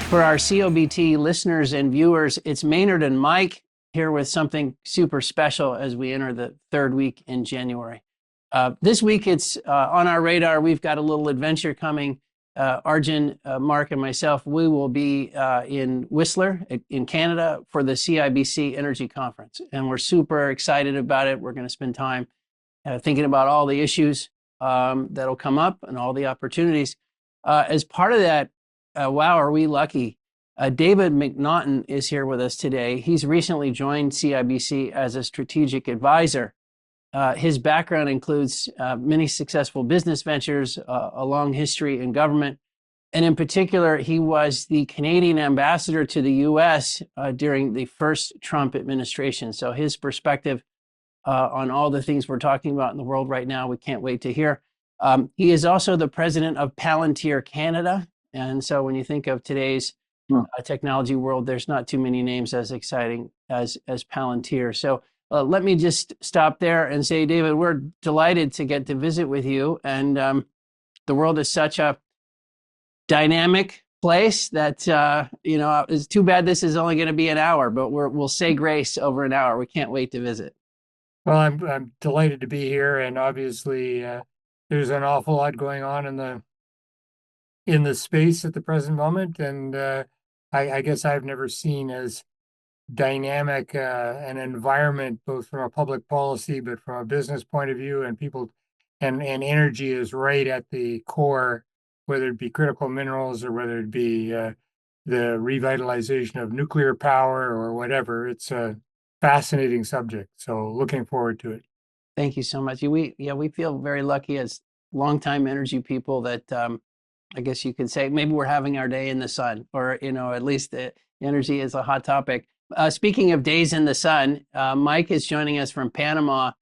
For our COBT listeners and viewers, it's Maynard and Mike here with something super special as we enter the third week in January. This week, it's on our radar. We've got a little adventure coming. Arjun, Mark, and myself, we will be in Whistler in Canada for the CIBC Energy Conference. And we're super excited about it. We're going to spend time thinking about all the issues that'll come up and all the opportunities. As part of that, wow, are we lucky? David MacNaughton is here with us today. He's recently joined CIBC as a strategic advisor. His background includes many successful business ventures, a long history in government, and in particular, he was the Canadian ambassador to the U.S. During the first Trump administration. So his perspective on all the things we're talking about in the world right now, we can't wait to hear. He is also the president of Palantir Canada. And so when you think of today's technology world, there's not too many names as exciting as Palantir. So let me just stop there and say, David, we're delighted to get to visit with you. And the world is such a dynamic place that, it's too bad this is only going to be an hour, but we'll say grace over an hour. We can't wait to visit. Well, I'm delighted to be here. And obviously, there's an awful lot going on in the space at the present moment. And I guess I've never seen as dynamic an environment, both from a public policy, but from a business point of view, and people and energy is right at the core, whether it be critical minerals or whether it be the revitalization of nuclear power or whatever. It's a fascinating subject. So looking forward to it. Thank you so much. We feel very lucky as longtime energy people that I guess you could say maybe we're having our day in the sun, or, at least energy is a hot topic. Speaking of days in the sun, Mike is joining us from Panama.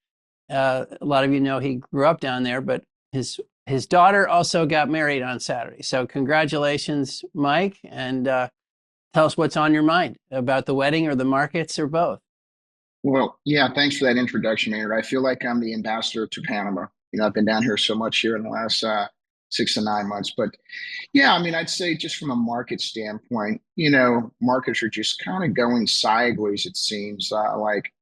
A lot of you know he grew up down there, but his daughter also got married on Saturday. So congratulations, Mike, and tell us what's on your mind about the wedding or the markets or both. Well, yeah, thanks for that introduction, Maynard. I feel like I'm the ambassador to Panama. I've been down here so much here in the last 6 to 9 months. But yeah, I'd say just from a market standpoint, markets are just kind of going sideways, it seems like.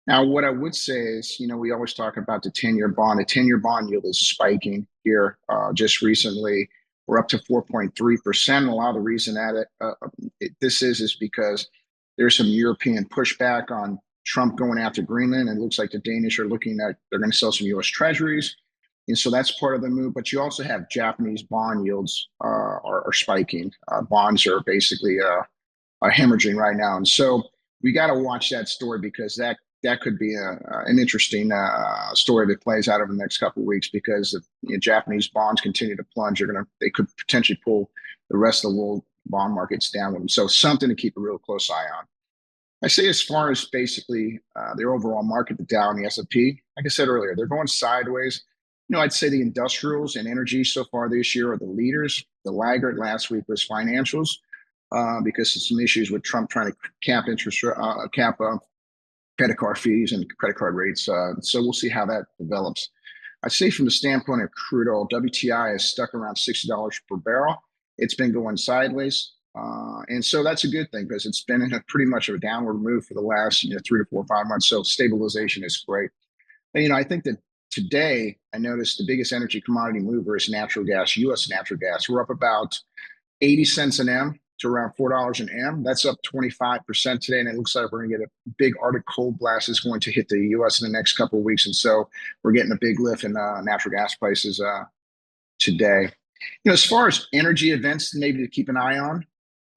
Now, what I would say is, we always talk about the 10-year bond. The 10-year bond yield is spiking here just recently. We're up to 4.3%. A lot of the reason that this is because there's some European pushback on Trump going after Greenland. And it looks like the Danish are looking at, they're going to sell some U.S. treasuries. And so that's part of the move. But you also have Japanese bond yields are spiking. Bonds are basically are hemorrhaging right now. And so we got to watch that story, because that could be an interesting story that plays out over the next couple of weeks, because if Japanese bonds continue to plunge, they could potentially pull the rest of the world bond markets down with them. So something to keep a real close eye on. I say as far as basically their overall market, the Dow and the S&P, like I said earlier, they're going sideways. I'd say the industrials and energy so far this year are the leaders. The laggard last week was financials because of some issues with Trump trying to cap credit card fees and credit card rates. So we'll see how that develops. I'd say from the standpoint of crude oil, WTI is stuck around $60 per barrel. It's been going sideways. And so that's a good thing, because it's been in a pretty much of a downward move for the last 3 to 4 or 5 months. So stabilization is great. And, I think that today, I noticed the biggest energy commodity mover is natural gas, U.S. natural gas. We're up about 80 cents an M to around $4 an M. That's up 25% today. And it looks like we're going to get a big Arctic cold blast is going to hit the U.S. in the next couple of weeks. And so we're getting a big lift in natural gas prices today. As far as energy events, maybe to keep an eye on,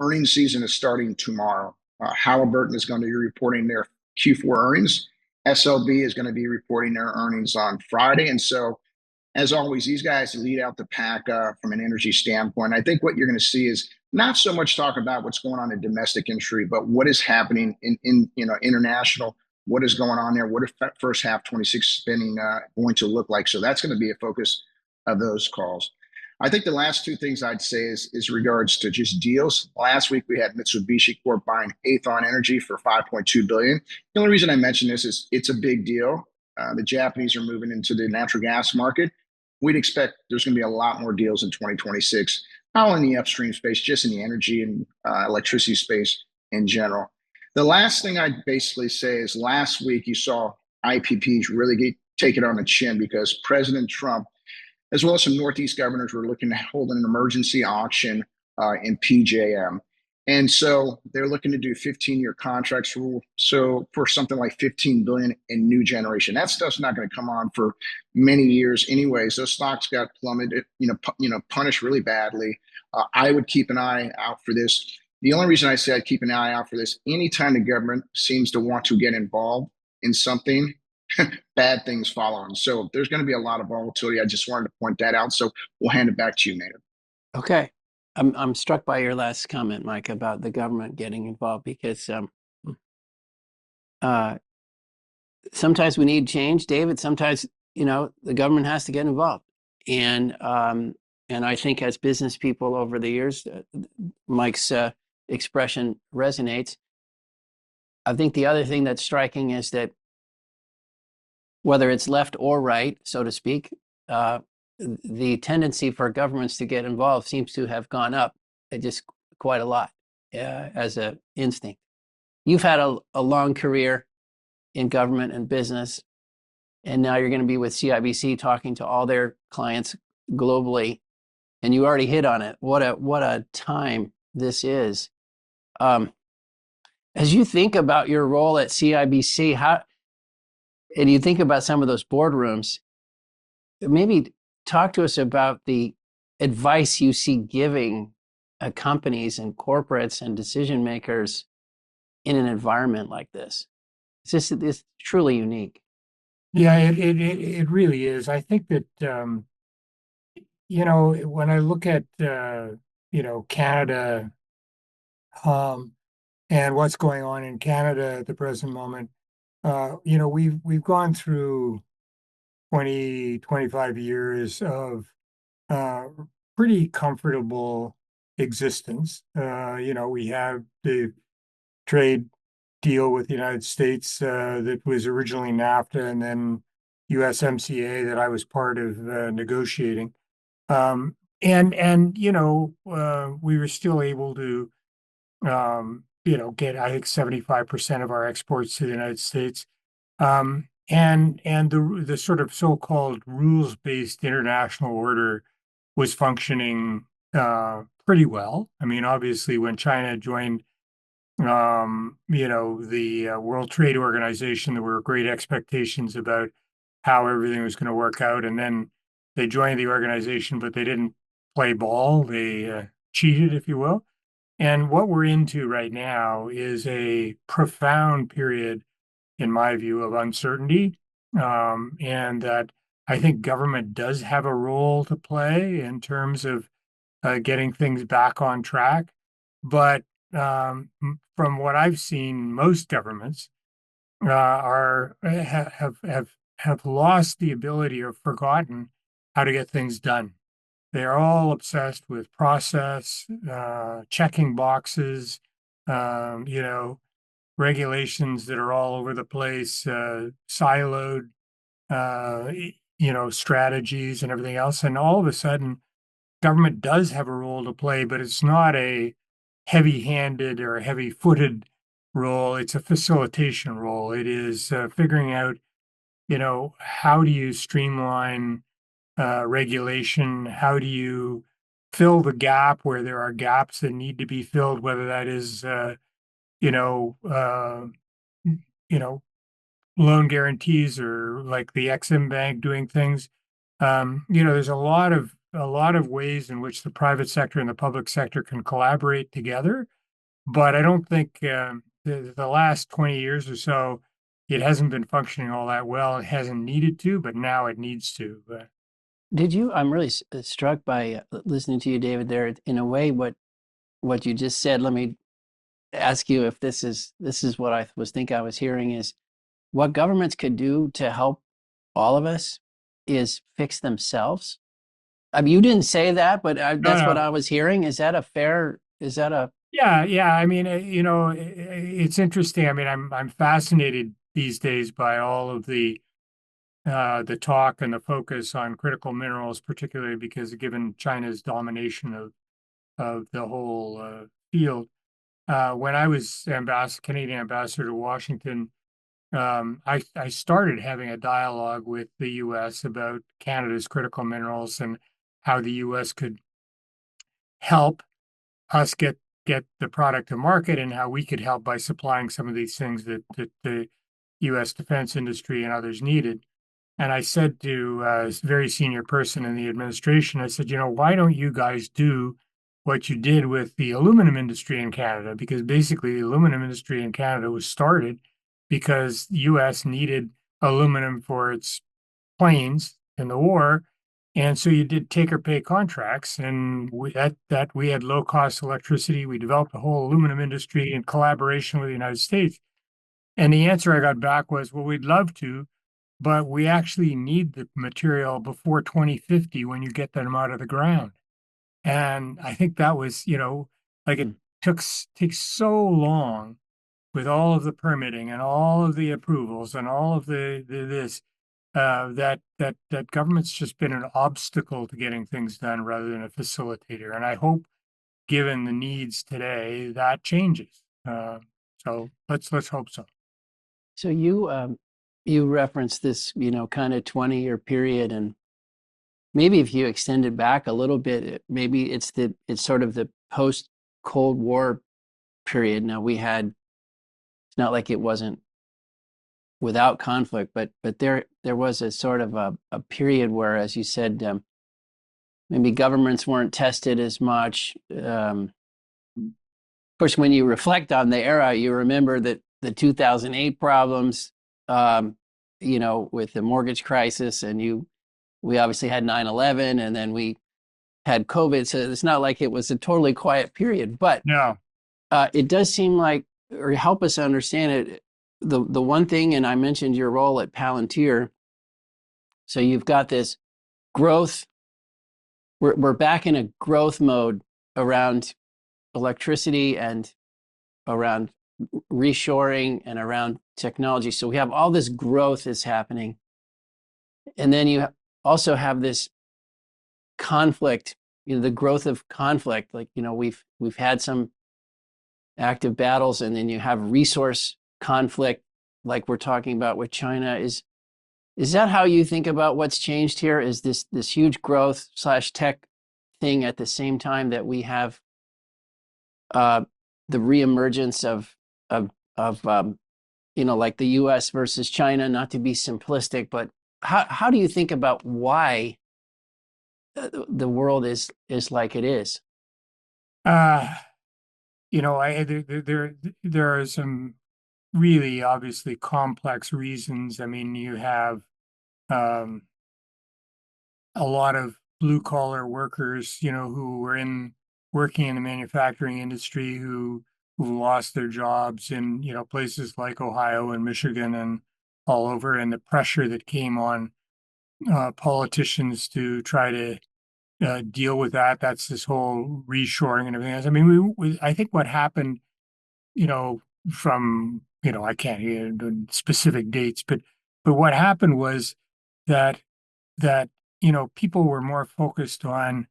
earnings season is starting tomorrow. Halliburton is going to be reporting their Q4 earnings. SLB is going to be reporting their earnings on Friday. And so, as always, these guys lead out the pack from an energy standpoint. I think what you're going to see is not so much talk about what's going on in domestic industry, but what is happening in international, what is going on there, what is first half 26 spending going to look like. So that's going to be a focus of those calls. I think the last two things I'd say is regards to just deals. Last week, we had Mitsubishi Corp buying Aethon Energy for $5.2 billion. The only reason I mention this is it's a big deal. The Japanese are moving into the natural gas market. We'd expect there's going to be a lot more deals in 2026. not only in the upstream space, just in the energy and electricity space in general. The last thing I'd basically say is last week you saw IPPs really take it on the chin because President Trump, as well as some Northeast governors, were looking to hold an emergency auction in PJM. And so they're looking to do 15-year contracts rule. So for something like 15 billion in new generation, that stuff's not going to come on for many years anyways. Those stocks got plummeted, punished really badly. I would keep an eye out for this. The only reason I say I'd keep an eye out for this, anytime the government seems to want to get involved in something, bad things follow. And so there's going to be a lot of volatility. I just wanted to point that out. So we'll hand it back to you, Maynard. Okay. I'm struck by your last comment, Mike, about the government getting involved because uh, sometimes we need change, David. Sometimes, the government has to get involved. And I think as business people over the years, Mike's expression resonates. I think the other thing that's striking is that whether it's left or right, so to speak, the tendency for governments to get involved seems to have gone up just quite a lot as an instinct. You've had a long career in government and business, and now you're going to be with CIBC talking to all their clients globally, and you already hit on it. What a time this is. As you think about your role at CIBC, and you think about some of those boardrooms, maybe talk to us about the advice you see giving companies and corporates and decision makers in an environment like this. It's truly unique. Yeah, it really is. I think that when I look at Canada, and what's going on in Canada at the present moment, we've gone through 20, 25 years of pretty comfortable existence. We have the trade deal with the United States that was originally NAFTA and then USMCA that I was part of negotiating. We were still able to, get, I think, 75% of our exports to the United States. And the sort of so-called rules-based international order was functioning pretty well. I mean, obviously, when China joined, the World Trade Organization, there were great expectations about how everything was going to work out, and then they joined the organization, but they didn't play ball. They cheated, if you will. And what we're into right now is a profound period, in my view, of uncertainty. And that I think government does have a role to play in terms of getting things back on track. But from what I've seen, most governments have lost the ability or forgotten how to get things done. They're all obsessed with process, checking boxes, regulations that are all over the place, siloed, strategies and everything else. And all of a sudden, government does have a role to play, but it's not a heavy-handed or heavy-footed role. It's a facilitation role. It is figuring out, how do you streamline regulation? How do you fill the gap where there are gaps that need to be filled, whether that is, you know, uh, you know, loan guarantees or like the Exim Bank doing things. There's a lot of ways in which the private sector and the public sector can collaborate together. But I don't think the last 20 years or so, it hasn't been functioning all that well. It hasn't needed to, but now it needs to. I'm really struck by listening to you, David, there. In a way, what you just said, let me ask you if this is what I was hearing is what governments could do to help all of us is fix themselves. I mean, you didn't say that, but No, that's what no. I was hearing. Is that a fair? Is that a? Yeah, yeah. I mean, it's interesting. I mean, I'm fascinated these days by all of the talk and the focus on critical minerals, particularly because given China's domination of the whole field. When I was Canadian ambassador to Washington, I started having a dialogue with the U.S. about Canada's critical minerals and how the U.S. could help us get the product to market and how we could help by supplying some of these things that the U.S. defense industry and others needed. And I said to a very senior person in the administration, I said, why don't you guys do what you did with the aluminum industry in Canada? Because basically, the aluminum industry in Canada was started because the U.S. needed aluminum for its planes in the war. And so you did take or pay contracts, and we had low cost electricity. We developed a whole aluminum industry in collaboration with the United States. And the answer I got back was, well, we'd love to, but we actually need the material before 2050 when you get them out of the ground. And I think that was, like it takes so long with all of the permitting and all of the approvals and all of this that government's just been an obstacle to getting things done rather than a facilitator. And I hope, given the needs today, that changes. So let's hope so. So you referenced this, kind of 20-year period, and maybe if you extend it back a little bit, maybe it's sort of the post Cold War period. Now it's not like it wasn't without conflict, but there was a sort of a period where, as you said, maybe governments weren't tested as much. Of course, when you reflect on the era, you remember that the 2008 problems, with the mortgage crisis, and we obviously had 9/11, and then we had COVID. So it's not like it was a totally quiet period, but No. it does seem like, or help us understand it. The one thing, and I mentioned your role at Palantir. So you've got this growth. We're back in a growth mode around electricity and around reshoring and around technology. So we have all this growth is happening. And then you also have this conflict, the growth of conflict. Like, we've had some active battles, and then you have resource conflict, like we're talking about with China. Is that how you think about what's changed here? Is this huge growth / tech thing at the same time that we have the reemergence of like the U.S. versus China? Not to be simplistic, but how do you think about why the world is like it is? There are some really obviously complex reasons. I mean, you have a lot of blue collar workers, who were working in the manufacturing industry who lost their jobs in, places like Ohio and Michigan and all over, and the pressure that came on politicians to try to deal with that. That's this whole reshoring and everything else. I mean, I think what happened, from, I can't hear specific dates, but what happened was that people were more focused on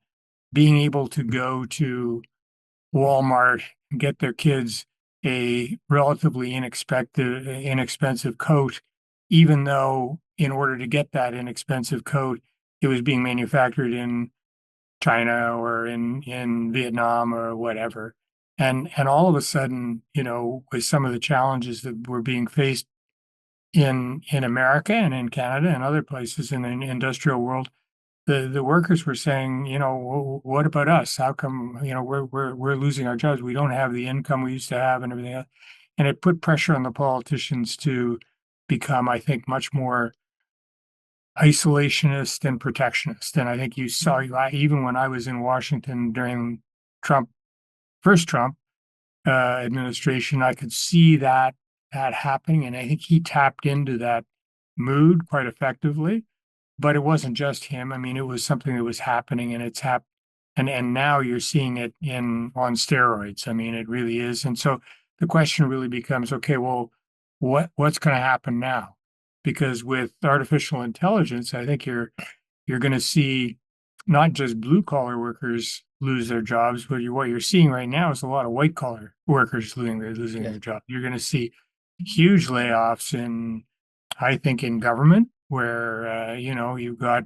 being able to go to Walmart and get their kids a relatively inexpensive coat, even though in order to get that inexpensive coat, it was being manufactured in China or in Vietnam or whatever. And all of a sudden, with some of the challenges that were being faced in America and in Canada and other places in the industrial world, the workers were saying, what about us? How come, we're losing our jobs? We don't have the income we used to have and everything else. And it put pressure on the politicians to become, I think, much more isolationist and protectionist. And I think you saw, even when I was in Washington during first Trump administration, I could see that happening. And I think he tapped into that mood quite effectively. But it wasn't just him. I mean, it was something that was happening, and it's and now you're seeing it on steroids. I mean, it really is. And so the question really becomes, okay, well, what's going to happen now? Because with artificial intelligence, I think you're going to see not just blue collar workers lose their jobs, but what you're seeing right now is a lot of white collar workers losing Yeah. their job. You're going to see huge layoffs I think, in government, where you've got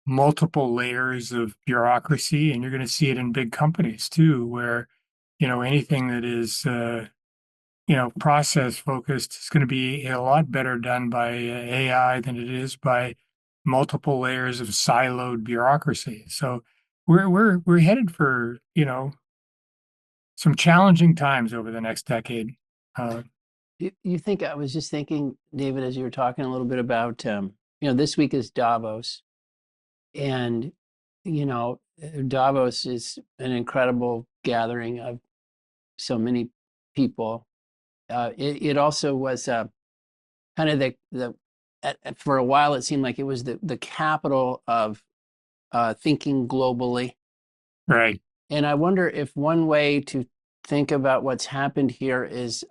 multiple layers of bureaucracy, and you're going to see it in big companies too, where anything that is process focused is going to be a lot better done by AI than it is by multiple layers of siloed bureaucracy. So we're headed for some challenging times over the next decade. Uh, You think I was just thinking, David, as you were talking a little bit about, this week is Davos, and Davos is an incredible gathering of so many people. It also was kind of for a while it seemed like it was the capital of thinking globally. right. And I wonder if one way to think about what's happened here is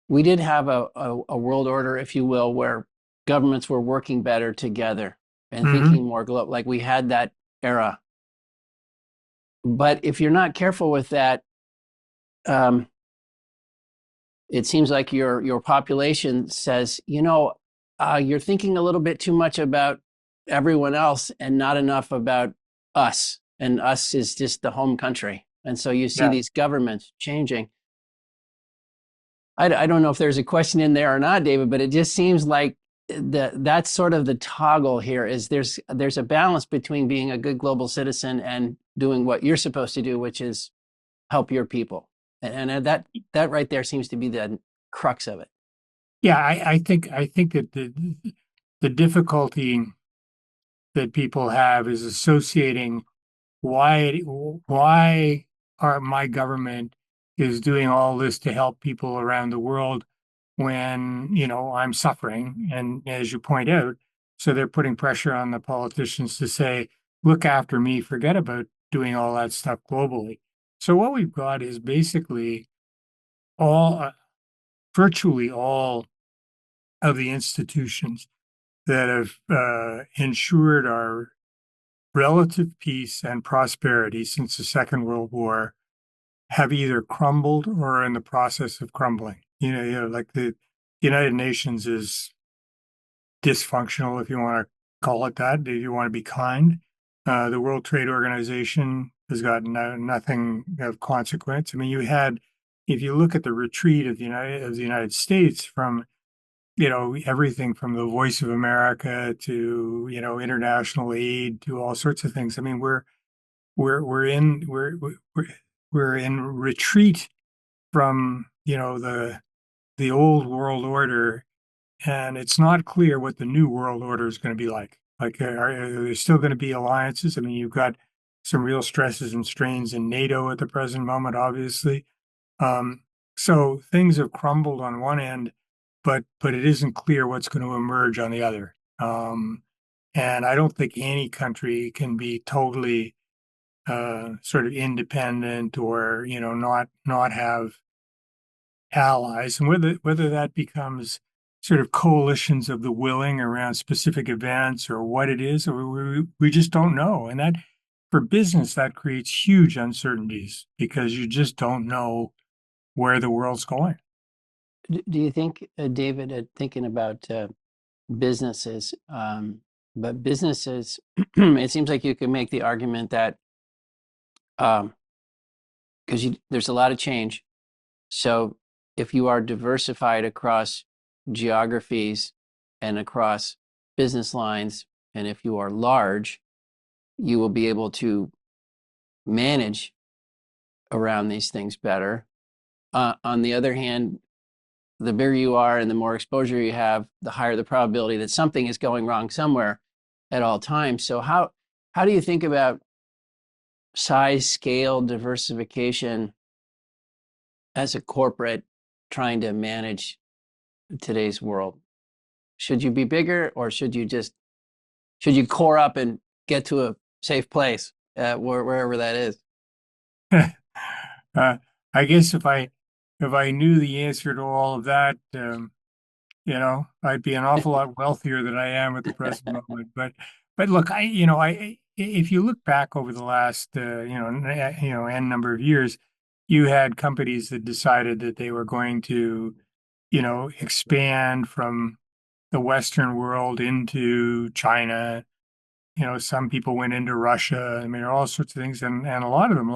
we did have a world order, if you will, where governments were working better together and Hmm. thinking more global, like we had that era. But if you're not careful with that, um, it seems like your population says, you're thinking a little bit too much about everyone else and not enough about us. And us is just the home country. And so you see Yeah. these governments changing. I don't know if there's a question in there or not, David, but it just seems like that's sort of the toggle here is there's a balance between being a good global citizen and doing what you're supposed to do, which is help your people. And that right there seems to be the crux of it. Yeah, I think that the difficulty that people have is associating why my government is doing all this to help people around the world when I'm suffering, and as you point out, so they're putting pressure on the politicians to say, look after me, forget about doing all that stuff globally. So what we've got is basically all virtually all of the institutions that have ensured our relative peace and prosperity since the Second World War have either crumbled or are in the process of crumbling. Like the United Nations is dysfunctional, if you want to call it that, if you want to be kind. The World Trade Organization has got nothing of consequence. I mean, if you look at the retreat of the United States from everything from the Voice of America to international aid to all sorts of things. I mean, we're in retreat from the old world order, and it's not clear what the new world order is going to be like. Like, are there still going to be alliances? I mean, you've got some real stresses and strains in NATO at the present moment, obviously. Um, so things have crumbled on one end, but it isn't clear what's going to emerge on the other. And I don't think any country can be totally sort of independent or not have allies, and whether that becomes sort of coalitions of the willing around specific events or what it is, or we just don't know. And that for business, that creates huge uncertainties because you just don't know where the world's going. Do you think, David, thinking about businesses, but businesses, it seems like you can make the argument that um, because there's a lot of change. So if you are diversified across geographies and across business lines, and if you are large, you will be able to manage around these things better. On the other hand, the bigger you are and the more exposure you have, the higher the probability that something is going wrong somewhere at all times. So how do you think about size, scale, diversification as a corporate trying to manage today's world? Should you be bigger or should you core up and get to a safe place wherever that is? uh, I guess if I knew the answer to all of that, I'd be an awful lot wealthier than I am at the present moment. But look, if you look back over the last, n number of years, you had companies that decided that they were going to, expand from the Western world into China. Some people went into Russia. I mean, all sorts of things, and a lot of them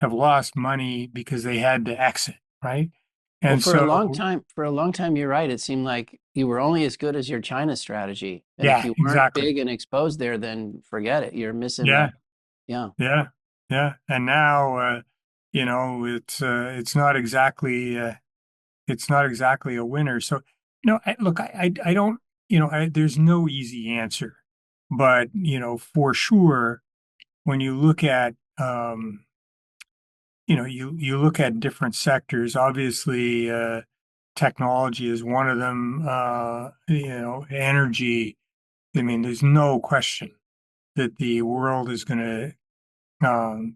have lost money because they had to exit, right? Well, And so, for a long time, you're right. It seemed like you were only as good as your China strategy. And if yeah, you weren't exactly. big and exposed there, then forget it. You're missing Yeah, the, yeah. yeah, yeah. And now, it's not exactly a winner. So, look, I don't, there's no easy answer, but for sure, when you look at, you look at different sectors. Obviously, technology is one of them. Energy. I mean, there's no question that the world is going to,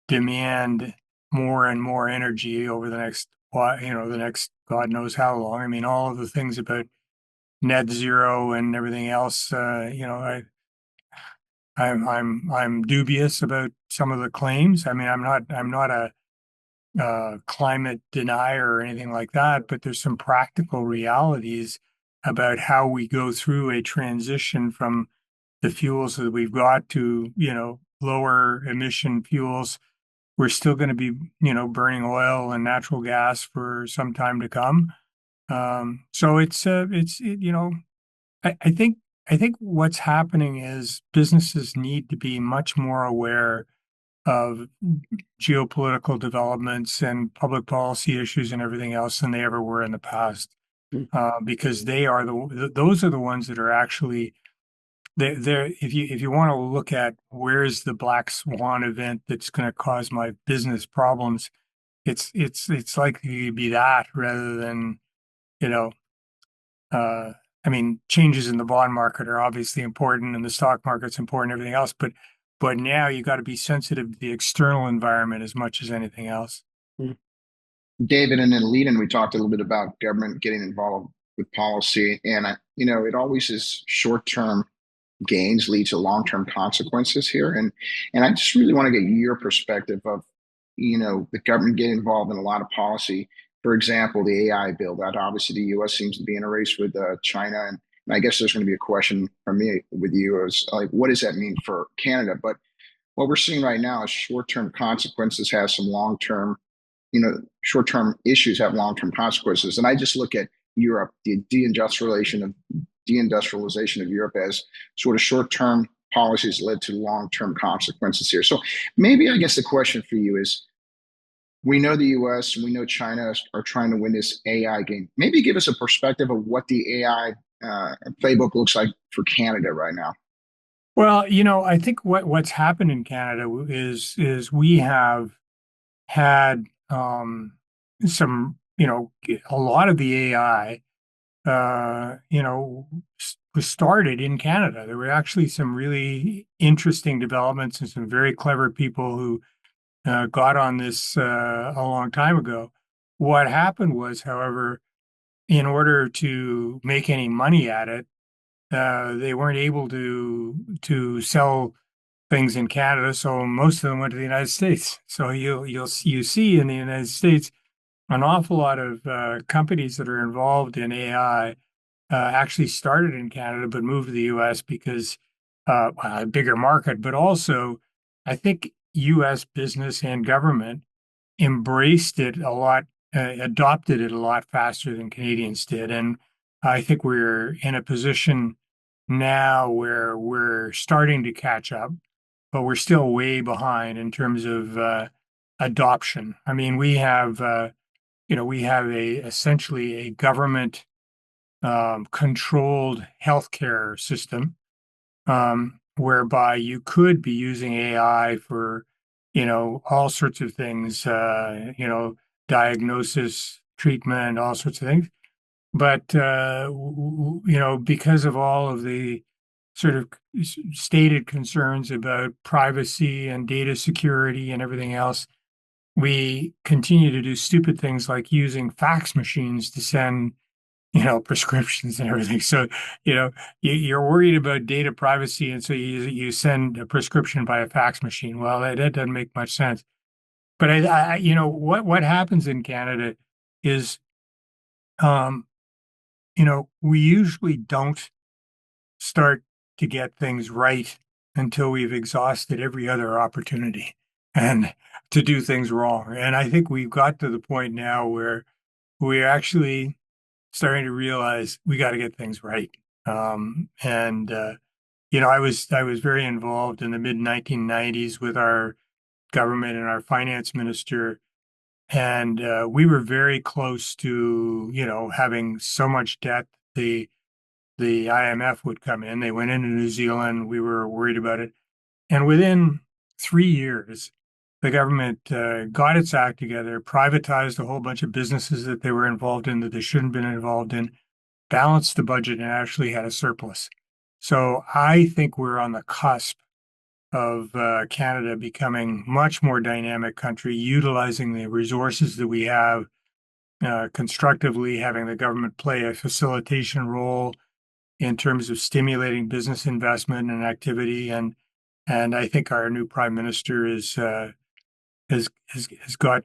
demand more and more energy over the next, the next God knows how long. I mean, all of the things about net zero and everything else. I'm dubious about some of the claims. I mean, I'm not a climate denier or anything like that, but there's some practical realities about how we go through a transition from the fuels that we've got to, lower emission fuels. We're still going to be, burning oil and natural gas for some time to come. So I think what's happening is businesses need to be much more aware of geopolitical developments and public policy issues and everything else than they ever were in the past, Mm. because those are the ones that are actually they're if you want to look at where's the black swan event that's going to cause my business problems, it's likely to be that rather than you know I mean, changes in the bond market are obviously important and the stock market's important, everything else, but now you got to be sensitive to the external environment as much as anything else. Mm. David, and then leading, we talked a little bit about government getting involved with policy, and it always is short-term gains lead to long-term consequences here, and I just really want to get your perspective of, the government getting involved in a lot of policy. For example, the AI bill that obviously the U.S. seems to be in a race with China, and I guess there's going to be a question from me with you is like, what does that mean for Canada? But what we're seeing right now is short-term consequences have some long-term short-term issues have long-term consequences. And I just look at Europe, the deindustrialization of Europe as sort of short-term policies led to long-term consequences here. So maybe I guess the question for you is, we know the US and we know China are trying to win this AI game. Maybe give us a perspective of what the AI playbook looks like for Canada right now. Well, I think what's happened in Canada is we have had some, a lot of the AI, was started in Canada. There were actually some really interesting developments and some very clever people who got on this a long time ago. What happened was, however, in order to make any money at it, they weren't able to sell things in Canada, so most of them went to the United States. So you see in the United States an awful lot of companies that are involved in AI actually started in Canada but moved to the U.S. because a bigger market, but also I think U.S. business and government embraced it a lot, adopted it a lot faster than Canadians did. And I think we're in a position now where we're starting to catch up, but we're still way behind in terms of adoption. I mean, we have essentially a government controlled healthcare system, whereby you could be using AI for, all sorts of things, diagnosis, treatment, all sorts of things. But, because of all of the sort of stated concerns about privacy and data security and everything else, we continue to do stupid things like using fax machines to send prescriptions and everything. So, you're worried about data privacy, and so you send a prescription by a fax machine. Well, that doesn't make much sense. But what happens in Canada is, um, we usually don't start to get things right until we've exhausted every other opportunity and to do things wrong. And I think we've got to the point now where we're actually starting to realize we got to get things right. I was very involved in the mid 1990s with our government and our finance minister, and we were very close to having so much debt the IMF would come in. They went into New Zealand. We were worried about it, and within 3 years, the government got its act together, privatized a whole bunch of businesses that they were involved in that they shouldn't have been involved in, balanced the budget, and actually had a surplus. So I think we're on the cusp of Canada becoming much more dynamic country, utilizing the resources that we have constructively, having the government play a facilitation role in terms of stimulating business investment and activity. And I think our new prime minister has got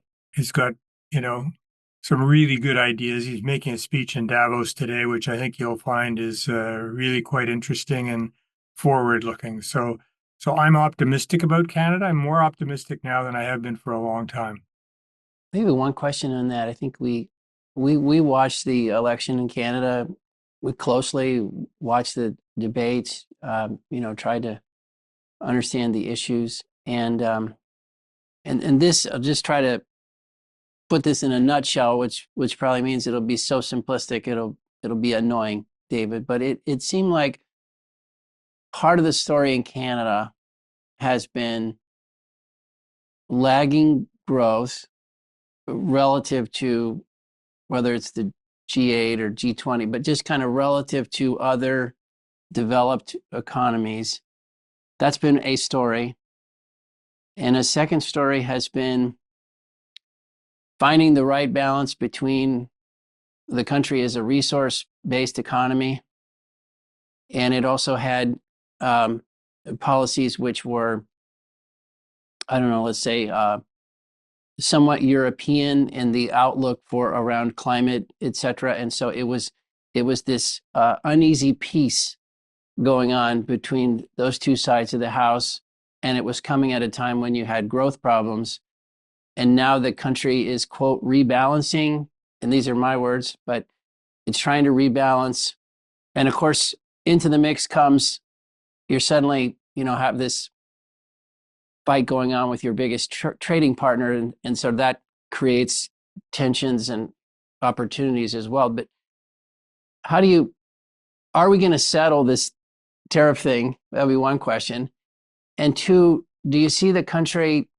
some really good ideas. He's making a speech in Davos today, which I think you'll find is really quite interesting and forward looking. So I'm optimistic about Canada. I'm more optimistic now than I have been for a long time. Maybe one question on that. I think we watched the election in Canada. We closely watched the debates. Tried to understand the issues, and this. I'll just try to put this in a nutshell, which probably means it'll be so simplistic it'll be annoying, David. But it seemed like part of the story in Canada has been lagging growth relative to whether it's the G8 or G20, but just kind of relative to other developed economies. That's been a story. And a second story has been finding the right balance between the country as a resource-based economy, and it also had policies which were, I don't know, let's say somewhat European in the outlook for around climate, et cetera. And so it was this uneasy peace going on between those two sides of the house, and it was coming at a time when you had growth problems. And now the country is, quote, rebalancing, and these are my words, but it's trying to rebalance. And of course, into the mix comes, you're suddenly, have this fight going on with your biggest trading partner. And so that creates tensions and opportunities as well. But are we going to settle this tariff thing? That'll be one question. And two, do you see the country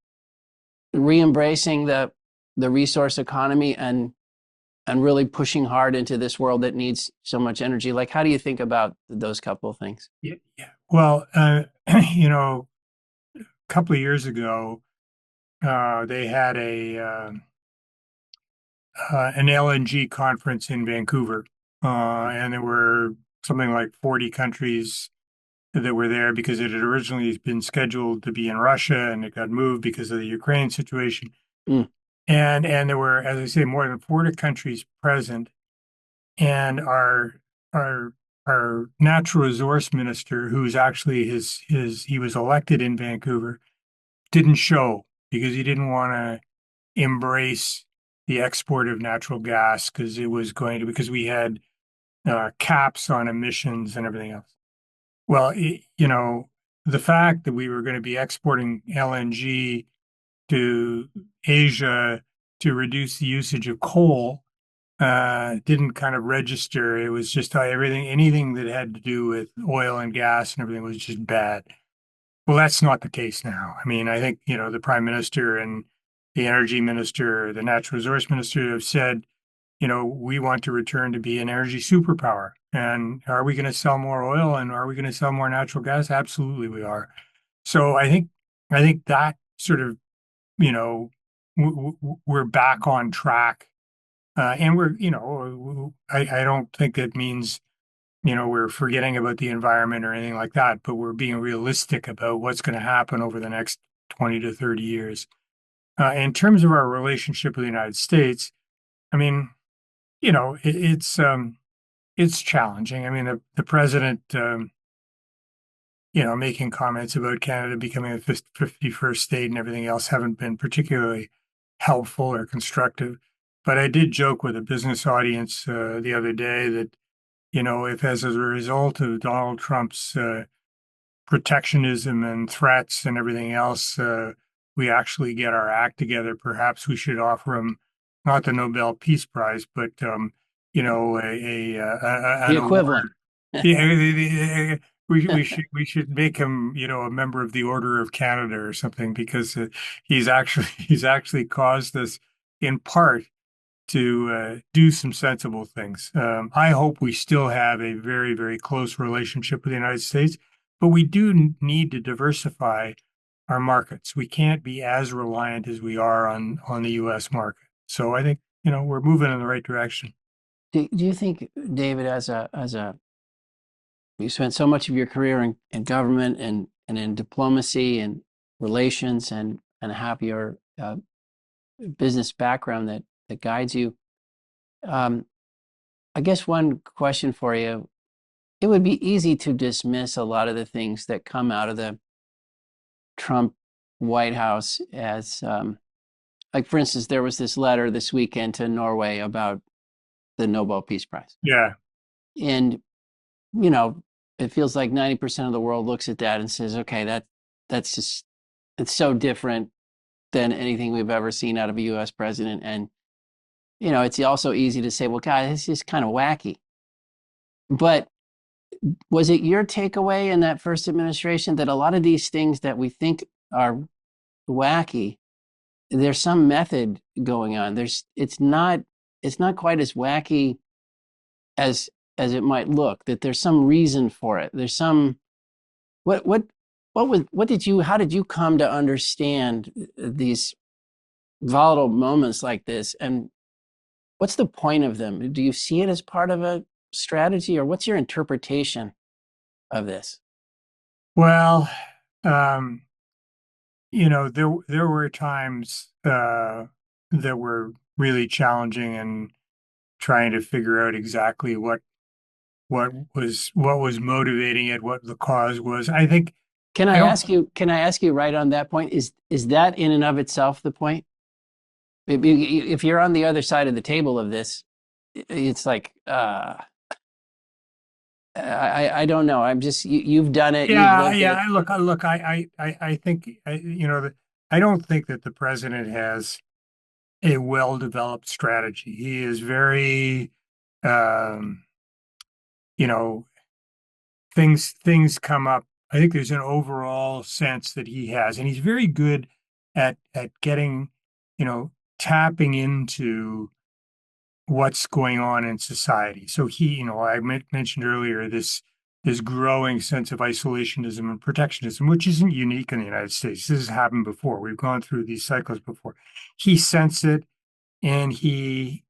re-embracing the resource economy and really pushing hard into this world that needs so much energy? Like, how do you think about those couple of things? Yeah. Well, a couple of years ago, they had an LNG conference in Vancouver, and there were something like 40 countries that were there because it had originally been scheduled to be in Russia, and it got moved because of the Ukraine situation. Mm. And there were, as I say, more than 40 countries present, and our natural resource minister, who's actually he was elected in Vancouver, didn't show because he didn't want to embrace the export of natural gas because we had caps on emissions and everything else. Well, the fact that we were going to be exporting LNG to Asia to reduce the usage of coal didn't kind of register. It was just anything that had to do with oil and gas and everything was just bad. Well, that's not the case now. I mean, I think, the prime minister and the energy minister, the natural resource minister have said, we want to return to be an energy superpower. And are we going to sell more oil and are we going to sell more natural gas? Absolutely, we are. So I think that sort of, we're back on track And I don't think it means, we're forgetting about the environment or anything like that, but we're being realistic about what's going to happen over the next 20 to 30 years. In terms of our relationship with the United States, I mean, it's challenging. I mean, the president, making comments about Canada becoming a 51st state and everything else haven't been particularly helpful or constructive. But I did joke with a business audience the other day that, if as a result of Donald Trump's protectionism and threats and everything else, we actually get our act together, perhaps we should offer him not the Nobel Peace Prize, but The an award. equivalent. Yeah, we should make him, a member of the Order of Canada or something, because he's actually caused us in part to do some sensible things. I hope we still have a very, very close relationship with the United States, but we do need to diversify our markets. We can't be as reliant as we are on the U.S. market. So I think, we're moving in the right direction. Do you think, David, you spent so much of your career in government and in diplomacy and relations and have your business background that guides you? I guess one question for you, it would be easy to dismiss a lot of the things that come out of the Trump White House as, like, for instance, there was this letter this weekend to Norway about the Nobel Peace Prize. Yeah. And, you know, it feels like 90% of the world looks at that and says, okay, that's just, it's so different than anything we've ever seen out of a US president. And, you know, it's also easy to say, well, God, this is kind of wacky. But was it your takeaway in that first administration that a lot of these things that we think are wacky, there's some method going on? It's not quite as wacky as it might look, that there's some reason for it. There's some, how did you come to understand these volatile moments like this? And what's the point of them? Do you see it as part of a strategy, or what's your interpretation of this? Well, there were times that were really challenging and trying to figure out exactly what was motivating it, what the cause was. I think Can I I don't. ask you, right on that point, is that in and of itself the point? If you're on the other side of the table of this, it's like, I don't know. I'm just, you've done it, you've Yeah, lived yeah. it. I think I don't think that the president has a well-developed strategy. He is very, um, you know, things come up. I think there's an overall sense that he has, and he's very good at getting, tapping into what's going on in society. So I mentioned earlier this growing sense of isolationism and protectionism, which isn't unique in the United States. This has happened before. We've gone through these cycles before. He sensed it, and he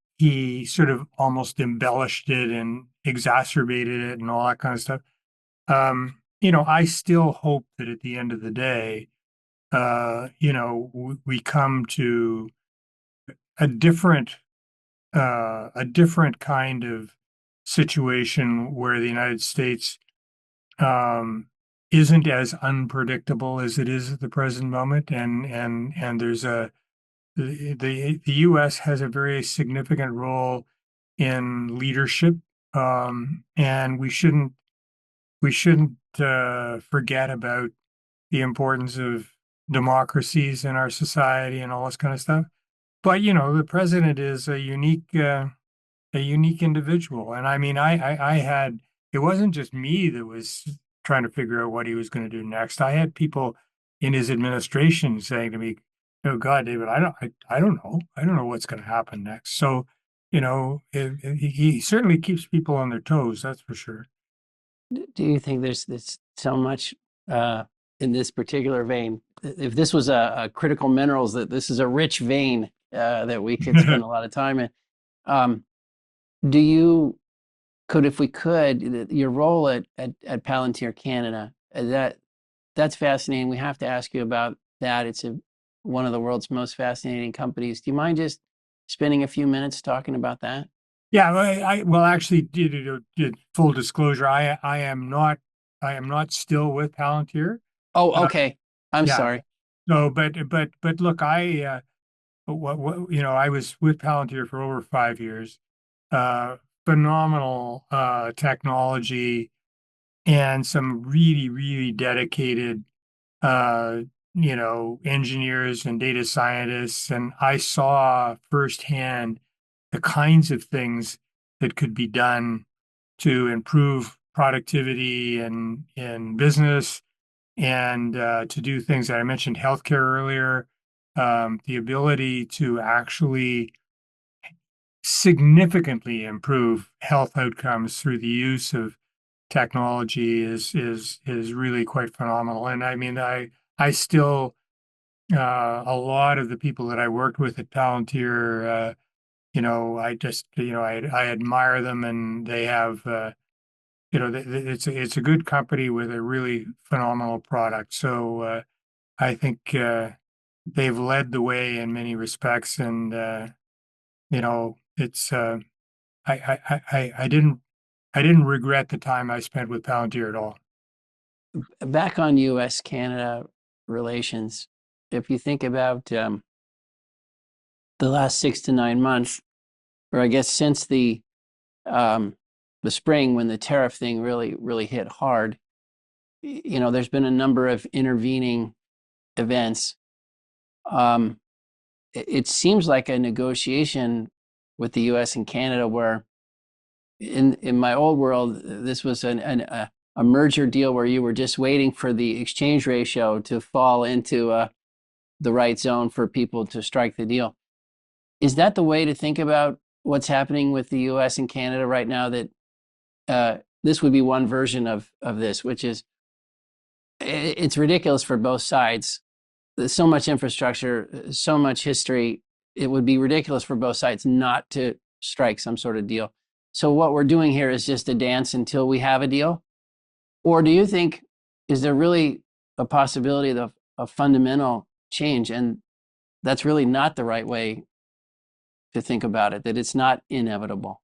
sort of almost embellished it and exacerbated it and all that kind of stuff. I still hope that at the end of the day, we come to a different kind of situation where the United States isn't as unpredictable as it is at the present moment, and there's the U.S. has a very significant role in leadership, and we shouldn't forget about the importance of democracies in our society and all this kind of stuff. But the president is a unique individual, and I mean, I had it wasn't just me that was trying to figure out what he was going to do next. I had people in his administration saying to me, "Oh God, David, I don't know what's going to happen next." So, he certainly keeps people on their toes. That's for sure. Do you think there's so much in this particular vein? If this was a critical minerals, that this is a rich vein that we could spend a lot of time in. Um, do you could if we could your role at Palantir Canada that's fascinating. We have to ask you about that. It's one of the world's most fascinating companies. Do you mind just spending a few minutes talking about that? Yeah, well, actually, did full disclosure, I am not still with Palantir. Oh, Uh, okay. I'm yeah. sorry. So, but look, I was with Palantir for over 5 years. Uh, Phenomenal technology and some really, really dedicated uh, engineers and data scientists. And I saw firsthand the kinds of things that could be done to improve productivity and in business and to do things that I mentioned healthcare earlier, the ability to actually significantly improve health outcomes through the use of technology is really quite phenomenal. And I mean, I still a lot of the people that I worked with at Palantir, I just I admire them, and they have it's a good company with a really phenomenal product. So I think they've led the way in many respects, and it's I didn't regret the time I spent with Palantir at all. Back on U.S. Canada relations, if you think about the last 6 to 9 months, or I guess since um, the spring when the tariff thing really hit hard, there's been a number of intervening events. Um, it seems like a negotiation with the U.S. and Canada where in my old world, this was a merger deal where you were just waiting for the exchange ratio to fall into the right zone for people to strike the deal. Is that the way to think about what's happening with the U.S. and Canada right now? That this would be one version of this, which is it's ridiculous for both sides. There's so much infrastructure, so much history. It would be ridiculous for both sides not to strike some sort of deal. So what we're doing here is just a dance until we have a deal. Or do you think is there really a possibility of a fundamental change, and that's really not the right way to think about it? That it's not inevitable.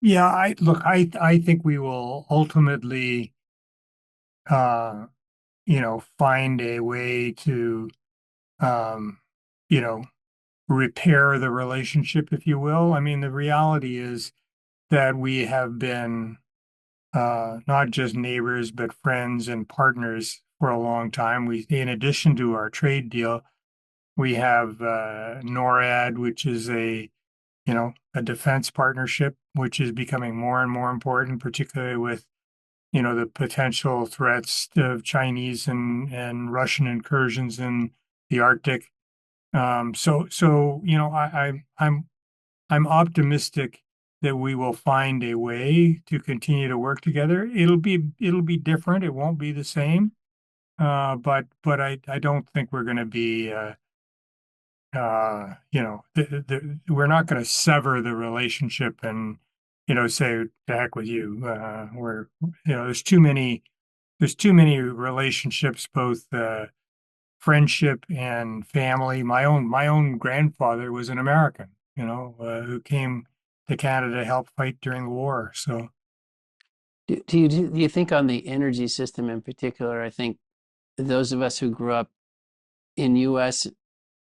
Yeah, I think we will ultimately uh find a way to um you know repair the relationship, if you will. I mean, the reality is that we have been not just neighbors, but friends and partners for a long time. In addition to our trade deal, we have NORAD, which is a defense partnership, which is becoming more and more important, particularly with the potential threats of Chinese and Russian incursions in the Arctic. I'm optimistic that we will find a way to continue to work together. It'll be different. It won't be the same. But I don't think we're going to be we're not going to sever the relationship and say to heck with you. We're there's too many relationships, both friendship and family. My own grandfather was an American, who came to Canada to help fight during the war. So Do you think on the energy system in particular? I think those of us who grew up in U.S.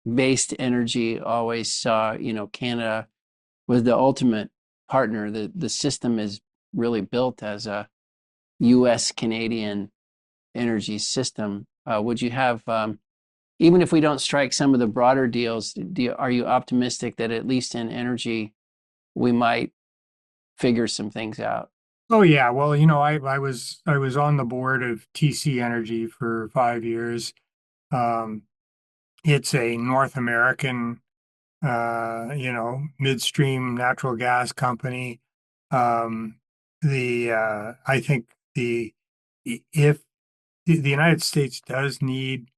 based energy always saw, Canada was the ultimate partner. The system is really built as a U.S. Canadian energy system. Would you have, even if we don't strike some of the broader deals, are you optimistic that at least in energy we might figure some things out? oh yeah, well, I was on the board of TC Energy for 5 years. Um, it's a North American midstream natural gas company. Um, the I think the if the United States does need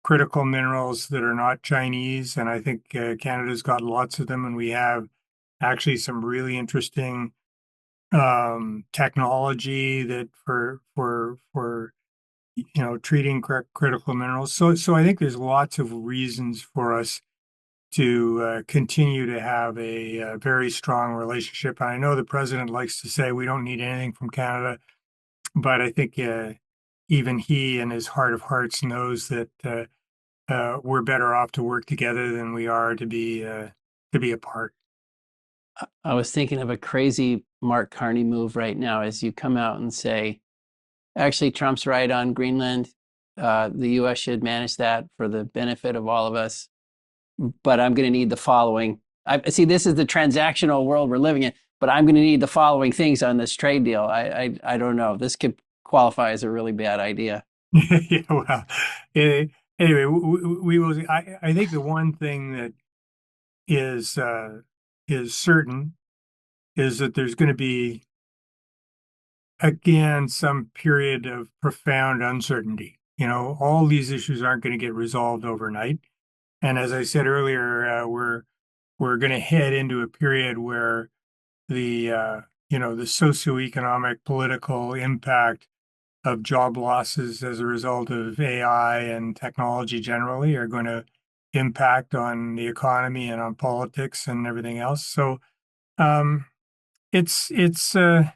critical minerals that are not Chinese, and I think Canada's got lots of them, and we have actually some really interesting technology that for treating critical minerals. So I think there's lots of reasons for us to continue to have a very strong relationship. And I know the president likes to say we don't need anything from Canada, but I think even he, in his heart of hearts, knows that we're better off to work together than we are to be apart. I was thinking of a crazy Mark Carney move right now as you come out and say, actually, Trump's right on Greenland. The U.S. should manage that for the benefit of all of us. But I'm going to need the following. I see this is the transactional world we're living in, but I'm going to need the following things on this trade deal. I don't know. This could qualify as a really bad idea. Yeah, well, eh, anyway, we will. I think the one thing that is certain is that there's going to be again some period of profound uncertainty. All these issues aren't going to get resolved overnight, and as I said earlier, we're going to head into a period where the socioeconomic political impact of job losses as a result of AI and technology generally are going to impact on the economy and on politics and everything else. So um, it's it's uh,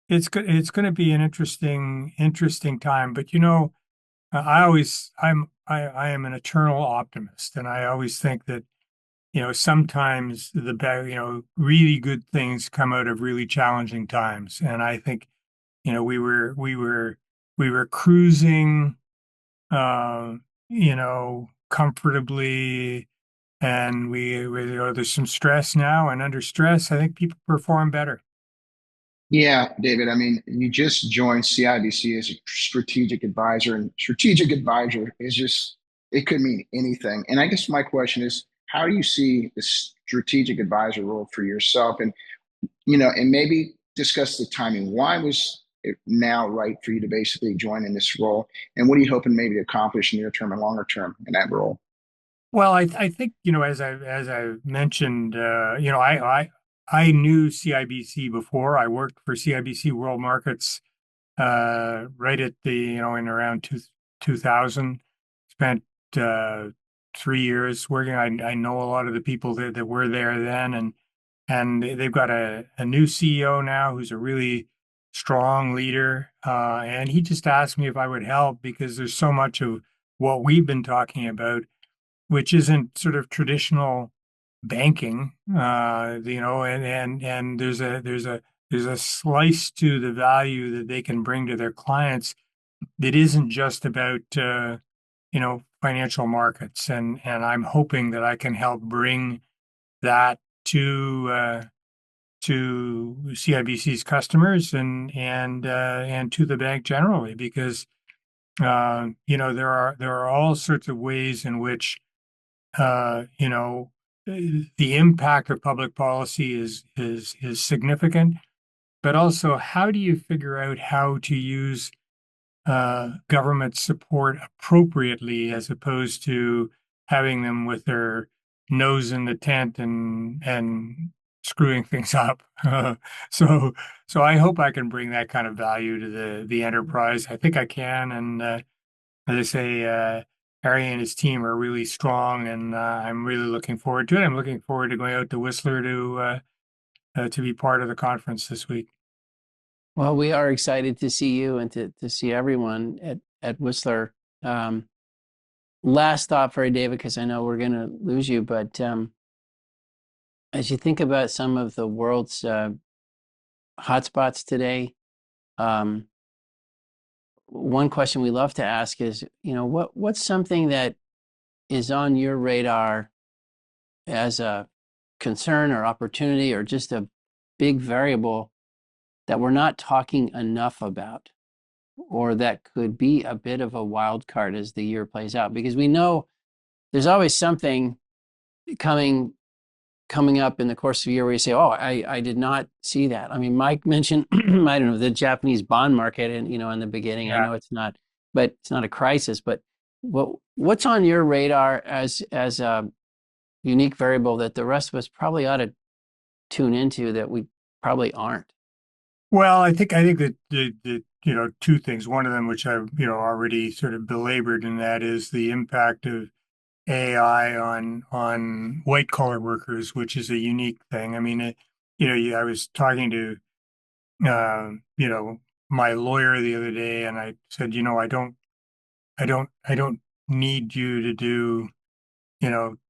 it's going to be an interesting time. But I am an eternal optimist, and I always think that sometimes really good things come out of really challenging times. And I think we were cruising, uh, comfortably, and there's some stress now, and under stress, I think people perform better. Yeah, David. I mean, you just joined CIBC as a strategic advisor, and strategic advisor is just, it could mean anything. And I guess my question is, how do you see the strategic advisor role for yourself? And maybe discuss the timing. Why was it now right for you to basically join in this role? And what are you hoping maybe to accomplish near term and longer term in that role? Well, I think as I mentioned, I knew CIBC before. I worked for CIBC World Markets right at the in around 2000. Spent uh, 3 years working. I know a lot of the people that were there then, and they've got a new CEO now who's a really strong leader. And he just asked me if I would help because there's so much of what we've been talking about, which isn't sort of traditional banking, and there's a slice to the value that they can bring to their clients that isn't just about financial markets, and I'm hoping that I can help bring that to CIBC's customers and to the bank generally, because there are all sorts of ways in which uh, you know, the impact of public policy is significant, but also how do you figure out how to use government support appropriately as opposed to having them with their nose in the tent and screwing things up. So so I hope I can bring that kind of value to the enterprise. I think I can, and as I say, Harry and his team are really strong, and I'm really looking forward to it. I'm looking forward to going out to Whistler to be part of the conference this week. Well, we are excited to see you and to see everyone at Whistler. Um, Last thought for you, David, because I know we're going to lose you, but as you think about some of the world's hotspots today, um, one question we love to ask is, what's something that is on your radar as a concern or opportunity or just a big variable that we're not talking enough about, or that could be a bit of a wild card as the year plays out? Because we know there's always something coming up in the course of the year where you say, "Oh, I did not see that." I mean, Mike mentioned, I don't know, the Japanese bond market, and in the beginning, I Yeah. know it's not a crisis, but what's on your radar as a unique variable that the rest of us probably ought to tune into that we probably aren't? Well, I think that the two things. One of them, which I've already sort of belabored, and that is the impact of AI on white collar workers, which is a unique thing. I mean, I was talking to my lawyer the other day, and I said, I don't need you to do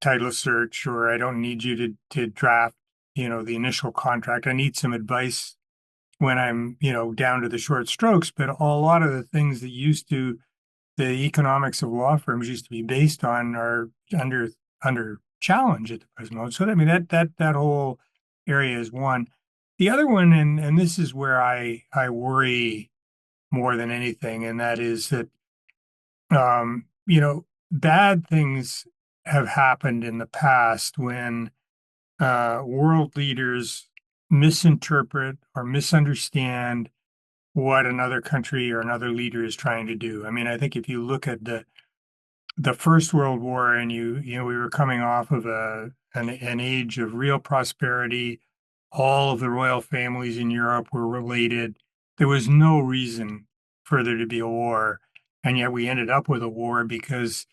title search, or I don't need you to draft the initial contract. I need some advice when I'm down to the short strokes. But a lot of the things that the economics of law firms used to be based on are under challenge at the present moment. So I mean that whole area is one. The other one, and this is where I worry more than anything, and that is that bad things have happened in the past when world leaders misinterpret or misunderstand what another country or another leader is trying to do. I mean, I think if you look at the First World War, and we were coming off of an age of real prosperity. All of the royal families in Europe were related. There was no reason for there to be a war, and yet we ended up with a war because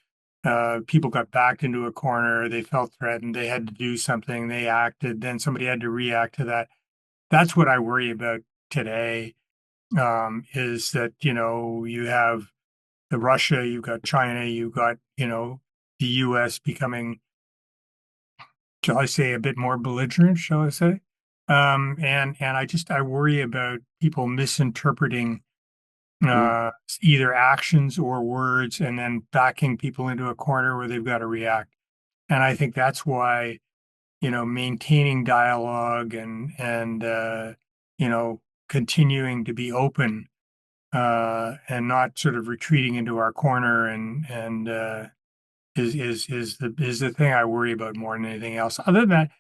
people got backed into a corner. They felt threatened. They had to do something. They acted. Then somebody had to react to that. That's what I worry about today. Is that you have the Russia, you've got China, you've got the U.S. becoming, shall I say, a bit more belligerent, shall I say? And I worry about people misinterpreting Mm. either actions or words, and then backing people into a corner where they've got to react. And I think that's why maintaining dialogue and continuing to be open and not sort of retreating into our corner and is the thing I worry about more than anything else. Other than that,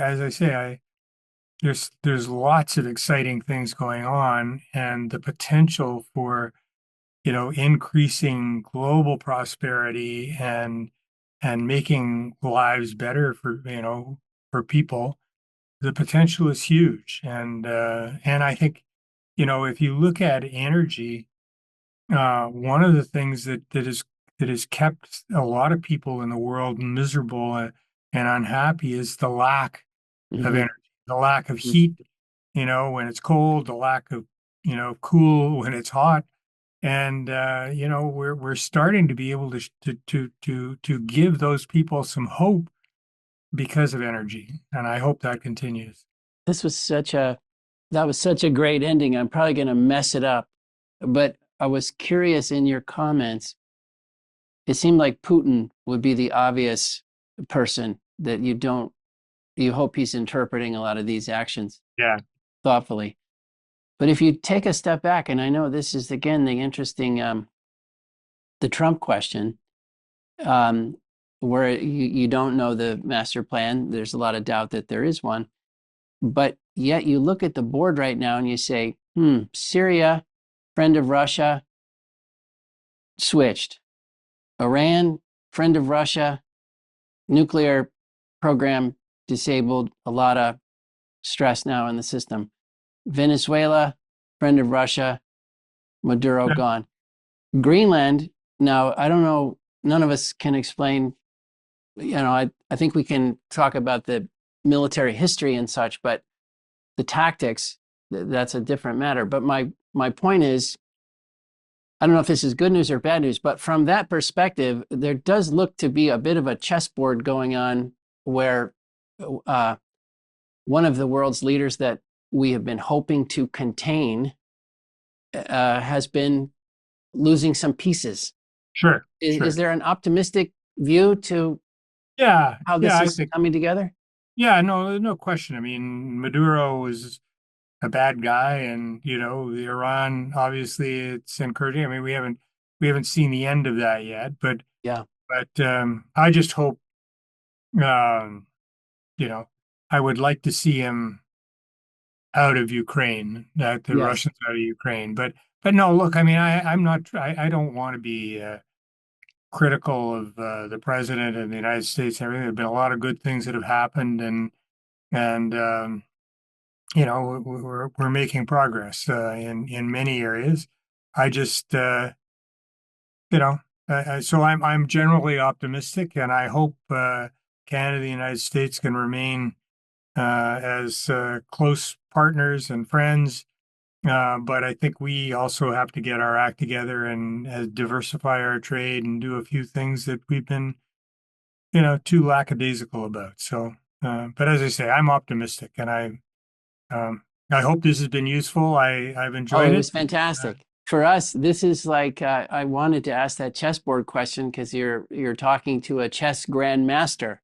as I say, there's lots of exciting things going on, and the potential for increasing global prosperity and making lives better for people. The potential is huge, and I think if you look at energy. One of the things that has kept a lot of people in the world miserable and unhappy is the lack of Hmm. energy, the lack of heat, when it's cold, the lack of, cool when it's hot. And we're starting to be able to give those people some hope because of energy. And I hope that continues. This was that was such a great ending. I'm probably going to mess it up, but I was curious in your comments. It seemed like Putin would be the obvious person that you hope he's interpreting a lot of these actions Yeah. thoughtfully. But if you take a step back, and I know this is again the interesting, the Trump question, um, where you don't know the master plan. There's a lot of doubt that there is one, but yet you look at the board right now and you say, Syria, friend of Russia, switched. Iran, friend of Russia, nuclear program disabled, a lot of stress now in the system. Venezuela, friend of Russia, Maduro Yeah. gone. Greenland, now I don't know, none of us can explain, I think we can talk about the military history and such, but the tactics, that's a different matter. But my point is, I don't know if this is good news or bad news, but from that perspective, there does look to be a bit of a chessboard going on where uh, one of the world's leaders that we have been hoping to contain has been losing some pieces. Sure. Is Sure. there an optimistic view to Yeah. how Yeah. this I is think. coming together? Yeah. No question. I mean, Maduro was a bad guy, and the Iran, obviously it's encouraging. I mean, we haven't seen the end of that yet, Yeah. but I just hope um you know I would like to see him out of Ukraine, that the Yes. Russians out of Ukraine. But no, look, I mean, I'm not, I don't want to be critical of the president and the United States and everything. There've been a lot of good things that have happened, and we're making progress in many areas. I just so I'm generally optimistic, and I hope Canada and the United States can remain as close partners and friends. But I think we also have to get our act together and diversify our trade and do a few things that we've been, too lackadaisical about. So, but as I say, I'm optimistic, and I hope this has been useful. I've Oh, enjoyed it it. was fantastic. For us, this is like I wanted to ask that chessboard question because you're talking to a chess grandmaster.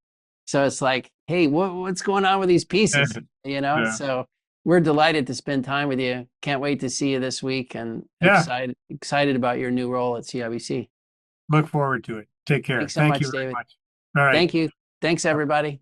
So it's like, hey, what's going on with these pieces? Yeah, So we're delighted to spend time with you. Can't wait to see you this week and yeah. excited about your new role at CIBC. Look forward to it. Take care. Thanks so Thank you much, very David. much. All right. Thank you. Thanks, everybody.